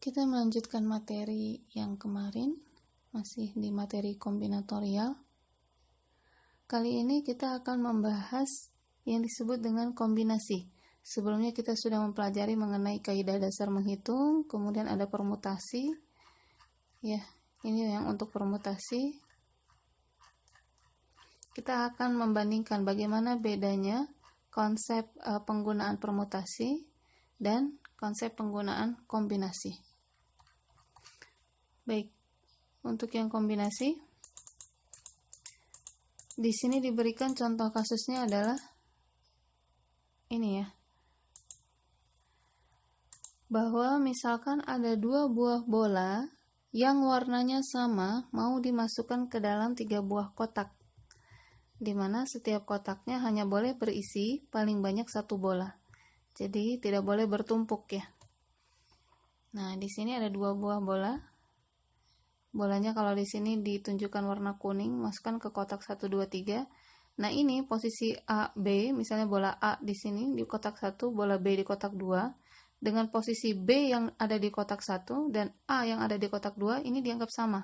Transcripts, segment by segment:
Kita melanjutkan materi yang kemarin, masih di materi kombinatorial. Kali ini kita akan membahas yang disebut dengan kombinasi. Sebelumnya kita sudah mempelajari mengenai kaidah dasar menghitung, kemudian ada permutasi. Ya, ini yang untuk permutasi. Kita akan membandingkan bagaimana bedanya konsep penggunaan permutasi dan konsep penggunaan kombinasi. Baik, untuk yang kombinasi, di sini diberikan contoh kasusnya adalah ini ya, bahwa misalkan ada dua buah bola yang warnanya sama mau dimasukkan ke dalam 3 buah kotak, di mana setiap kotaknya hanya boleh berisi paling banyak 1 bola. Jadi tidak boleh bertumpuk ya. Nah, di sini ada 2 buah bola. Bolanya kalau di sini ditunjukkan warna kuning, masukkan ke kotak 1, 2, 3. Nah, ini posisi A, B, misalnya bola A di sini di kotak 1, bola B di kotak 2. Dengan posisi B yang ada di kotak 1 dan A yang ada di kotak 2 ini dianggap sama.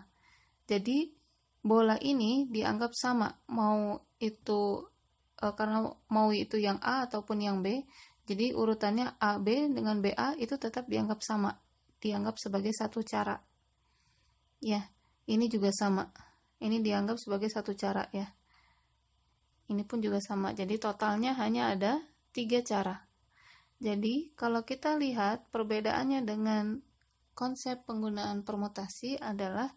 Jadi bola ini dianggap sama, mau itu karena mau itu yang A ataupun yang B. Jadi urutannya AB dengan BA itu tetap dianggap sama, dianggap sebagai satu cara. Ya, ini juga sama. Ini dianggap sebagai satu cara ya. Ini pun juga sama. Jadi totalnya hanya ada 3 cara. Jadi kalau kita lihat perbedaannya dengan konsep penggunaan permutasi adalah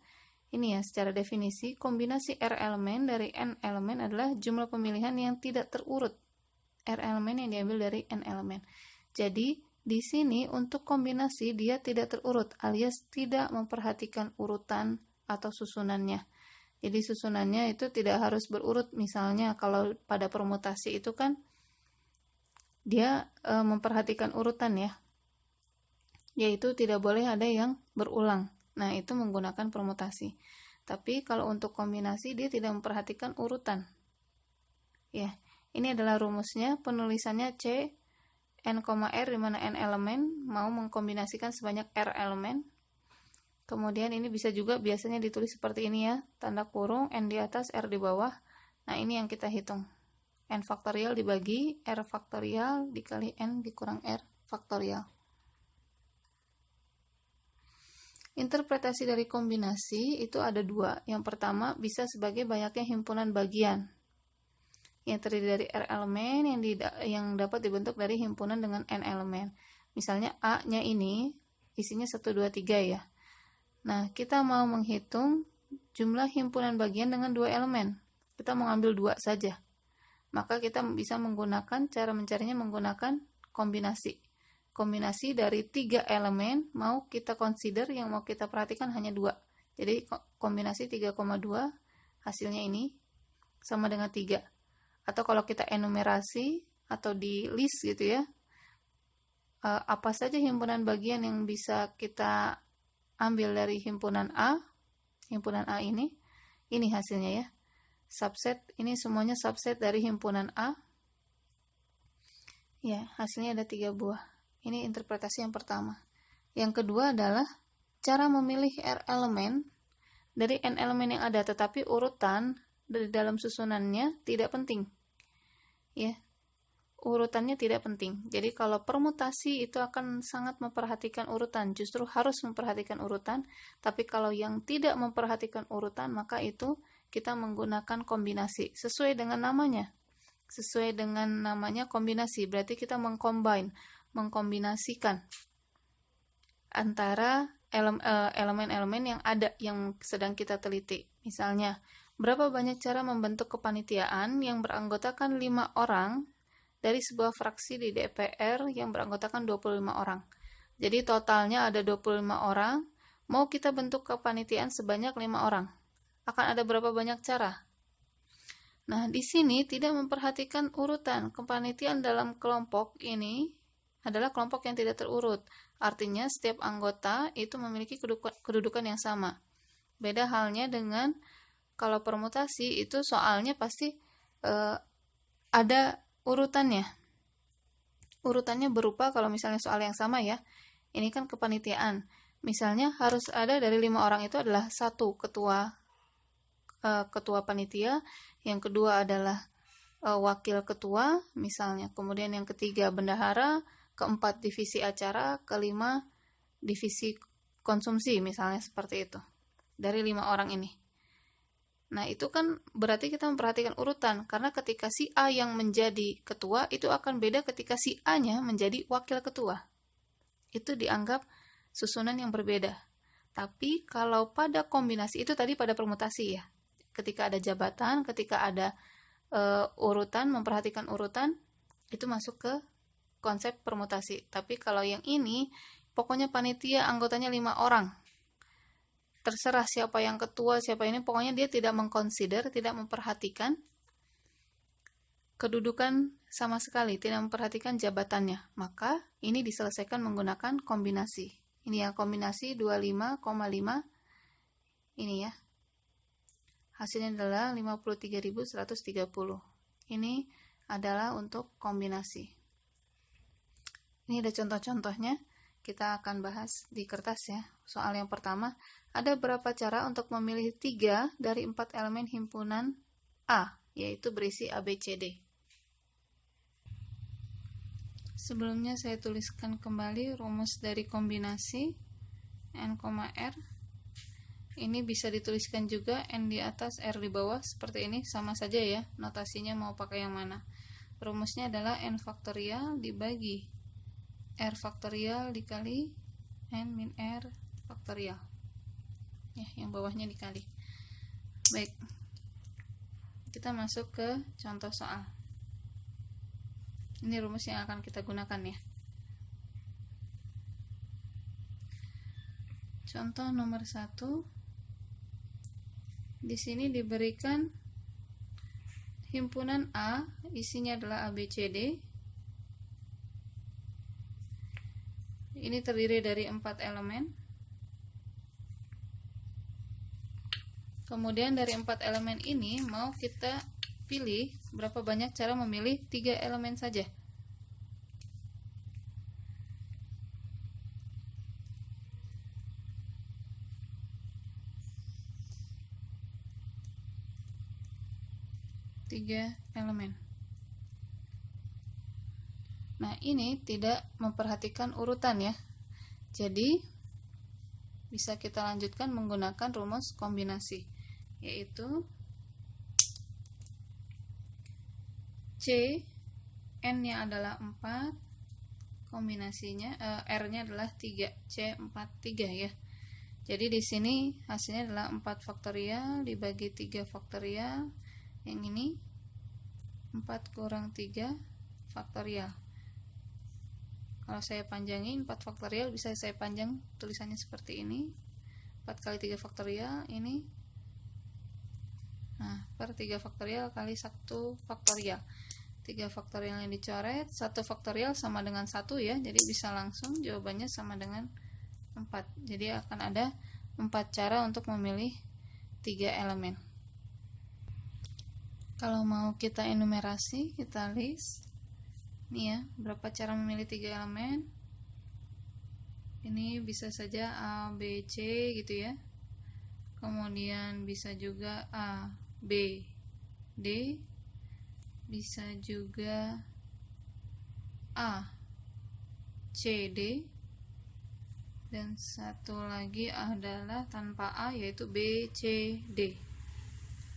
ini ya, secara definisi, kombinasi R elemen dari N elemen adalah jumlah pemilihan yang tidak terurut. R elemen yang diambil dari N elemen. Jadi, di sini untuk kombinasi dia tidak terurut, alias tidak memperhatikan urutan atau susunannya. Jadi susunannya itu tidak harus berurut. Misalnya kalau pada permutasi itu kan dia memperhatikan urutan ya. Yaitu tidak boleh ada yang berulang. Nah, itu menggunakan permutasi. Tapi kalau untuk kombinasi dia tidak memperhatikan urutan. Ya, ini adalah rumusnya. Penulisannya C N, R di mana N elemen mau mengkombinasikan sebanyak R elemen. Kemudian ini bisa juga biasanya ditulis seperti ini ya, tanda kurung N di atas, R di bawah. Nah, ini yang kita hitung. N faktorial dibagi R faktorial dikali N dikurang R faktorial. Interpretasi dari kombinasi itu ada 2. Yang pertama bisa sebagai banyaknya himpunan bagian yang terdiri dari R elemen yang dapat dibentuk dari himpunan dengan N elemen. Misalnya A-nya ini isinya 1, 2, 3 ya. Nah, kita mau menghitung jumlah himpunan bagian dengan 2 elemen. Kita mau ambil 2 saja. Maka kita bisa menggunakan cara mencarinya menggunakan kombinasi. Kombinasi dari 3 elemen mau kita consider, yang mau kita perhatikan hanya 2. Jadi kombinasi 3,2 hasilnya ini sama dengan 3. Atau kalau kita enumerasi atau di list gitu ya, apa saja himpunan bagian yang bisa kita ambil dari himpunan A ini hasilnya ya. Subset, ini semuanya subset dari himpunan A. Ya, hasilnya ada 3 buah. Ini interpretasi yang pertama. Yang kedua adalah cara memilih R elemen dari N elemen yang ada, tetapi urutan dari dalam susunannya tidak penting. Ya, urutannya tidak penting. Jadi kalau permutasi itu akan sangat memperhatikan urutan, justru harus memperhatikan urutan. Tapi kalau yang tidak memperhatikan urutan, maka itu kita menggunakan kombinasi sesuai dengan namanya. Sesuai dengan namanya kombinasi, berarti kita mengkombinasikan antara elemen-elemen yang ada yang sedang kita teliti. Misalnya, berapa banyak cara membentuk kepanitiaan yang beranggotakan 5 orang dari sebuah fraksi di DPR yang beranggotakan 25 orang. Jadi totalnya ada 25 orang, mau kita bentuk kepanitiaan sebanyak 5 orang. Akan ada berapa banyak cara? Nah, di sini tidak memperhatikan urutan. Kepanitiaan dalam kelompok ini adalah kelompok yang tidak terurut. Artinya setiap anggota itu memiliki kedudukan yang sama. Beda halnya dengan kalau permutasi itu soalnya pasti ada urutannya. Urutannya berupa kalau misalnya soal yang sama ya. Ini kan kepanitiaan. Misalnya harus ada dari 5 orang itu adalah satu ketua panitia, yang kedua adalah wakil ketua misalnya, kemudian yang ketiga bendahara, keempat divisi acara, kelima divisi konsumsi misalnya, seperti itu dari 5 orang ini. Nah, itu kan berarti kita memperhatikan urutan, karena ketika si A yang menjadi ketua itu akan beda ketika si A-nya menjadi wakil ketua. Itu dianggap susunan yang berbeda. Tapi kalau pada kombinasi itu tadi pada permutasi ya. Ketika ada jabatan, ketika ada urutan, memperhatikan urutan, itu masuk ke konsep permutasi. Tapi kalau yang ini, pokoknya panitia anggotanya 5 orang. Terserah siapa yang ketua, siapa ini, pokoknya dia tidak mengconsider, tidak memperhatikan kedudukan sama sekali, tidak memperhatikan jabatannya. Maka ini diselesaikan menggunakan kombinasi. Ini ya, kombinasi 25,5 ini ya. Hasilnya adalah 53.130. Ini adalah untuk kombinasi. Ini ada contoh-contohnya. Kita akan bahas di kertas ya. Soal yang pertama, ada berapa cara untuk memilih 3 dari 4 elemen himpunan A, yaitu berisi A, B, C, D. Sebelumnya saya tuliskan kembali rumus dari kombinasi N, R. Ini bisa dituliskan juga N di atas, R di bawah, seperti ini, sama saja ya, notasinya mau pakai yang mana. Rumusnya adalah N faktorial dibagi R faktorial dikali N min R faktorial. Ya, yang bawahnya dikali. Baik, kita masuk ke contoh soal. Ini rumus yang akan kita gunakan ya. Contoh nomor 1. Di sini diberikan himpunan A, isinya adalah A, B, C, D. Ini terdiri dari 4 elemen. Kemudian dari 4 elemen ini mau kita pilih berapa banyak cara memilih 3 elemen saja. Tiga elemen. Nah, ini tidak memperhatikan urutan ya. Jadi bisa kita lanjutkan menggunakan rumus kombinasi, yaitu C, N-nya adalah 4, kombinasinya R-nya adalah 3, C 4 3 ya. Jadi di sini hasilnya adalah 4 faktorial dibagi 3 faktorial. Yang ini 4 kurang 3 faktorial. Kalau saya panjangin 4 faktorial, bisa saya panjang tulisannya seperti ini. 4 kali 3 faktorial ini. Nah, per 3 faktorial kali 1 faktorial. 3 faktorial yang dicoret, 1 faktorial sama dengan 1 ya. Jadi bisa langsung jawabannya sama dengan 4. Jadi akan ada 4 cara untuk memilih 3 elemen. Kalau mau kita enumerasi, kita list. Ini ya, berapa cara memilih 3 elemen. Ini bisa saja A, B, C gitu ya. Kemudian bisa juga A, B, D. Bisa juga A, C, D. Dan satu lagi adalah tanpa A, yaitu B, C, D.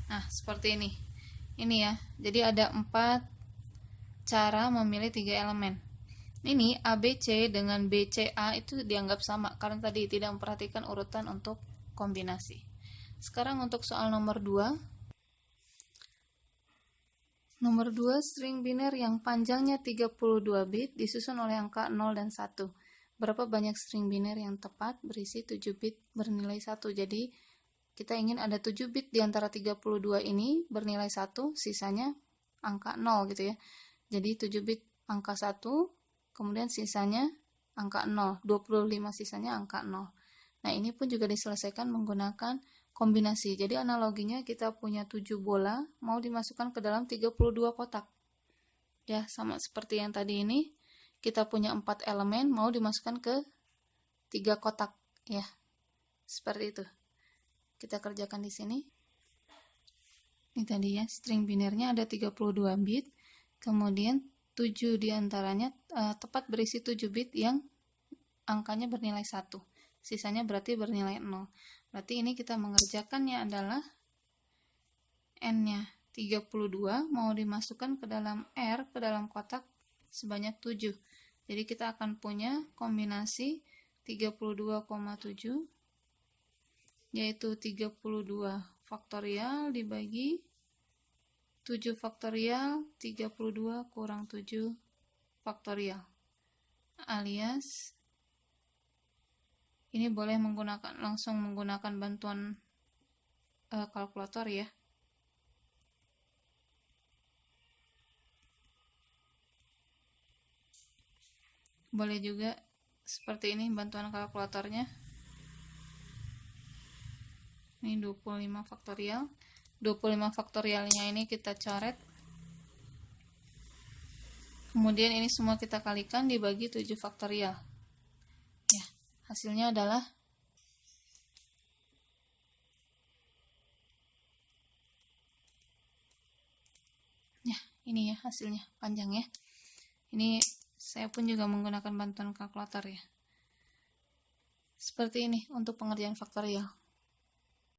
Nah, seperti ini. Ini ya, jadi ada 4 cara memilih 3 elemen. Ini ABC dengan BCA itu dianggap sama, karena tadi tidak memperhatikan urutan untuk kombinasi. Sekarang untuk soal nomor 2. Nomor 2, string biner yang panjangnya 32 bit disusun oleh angka 0 dan 1. Berapa banyak string biner yang tepat berisi 7 bit bernilai 1? Jadi kita ingin ada 7 bit di antara 32 ini bernilai 1, sisanya angka 0 gitu ya. Jadi 7 bit angka 1, kemudian sisanya angka 0, 25 sisanya angka 0. Nah, ini pun juga diselesaikan menggunakan kombinasi. Jadi analoginya kita punya 7 bola, mau dimasukkan ke dalam 32 kotak. Ya, sama seperti yang tadi ini, kita punya 4 elemen, mau dimasukkan ke 3 kotak. Ya, seperti itu. Kita kerjakan di sini. Ini tadi ya, string binarnya ada 32 bit, kemudian 7 diantaranya tepat berisi 7 bit yang angkanya bernilai 1. Sisanya berarti bernilai 0. Berarti ini kita mengerjakannya adalah N-nya 32 mau dimasukkan ke dalam R, ke dalam kotak sebanyak 7. Jadi kita akan punya kombinasi 32,7 yaitu 32 faktorial dibagi 7 faktorial, 32 kurang 7 faktorial, alias ini boleh langsung menggunakan bantuan kalkulator ya. Boleh juga seperti ini bantuan kalkulatornya. Ini 25 faktorial. 25 faktorialnya ini kita coret. Kemudian ini semua kita kalikan dibagi 7 faktorial. Ya, hasilnya adalah ya, ini ya hasilnya, panjang ya. Ini saya pun juga menggunakan bantuan kalkulator ya. Seperti ini untuk pengerjaan faktorial.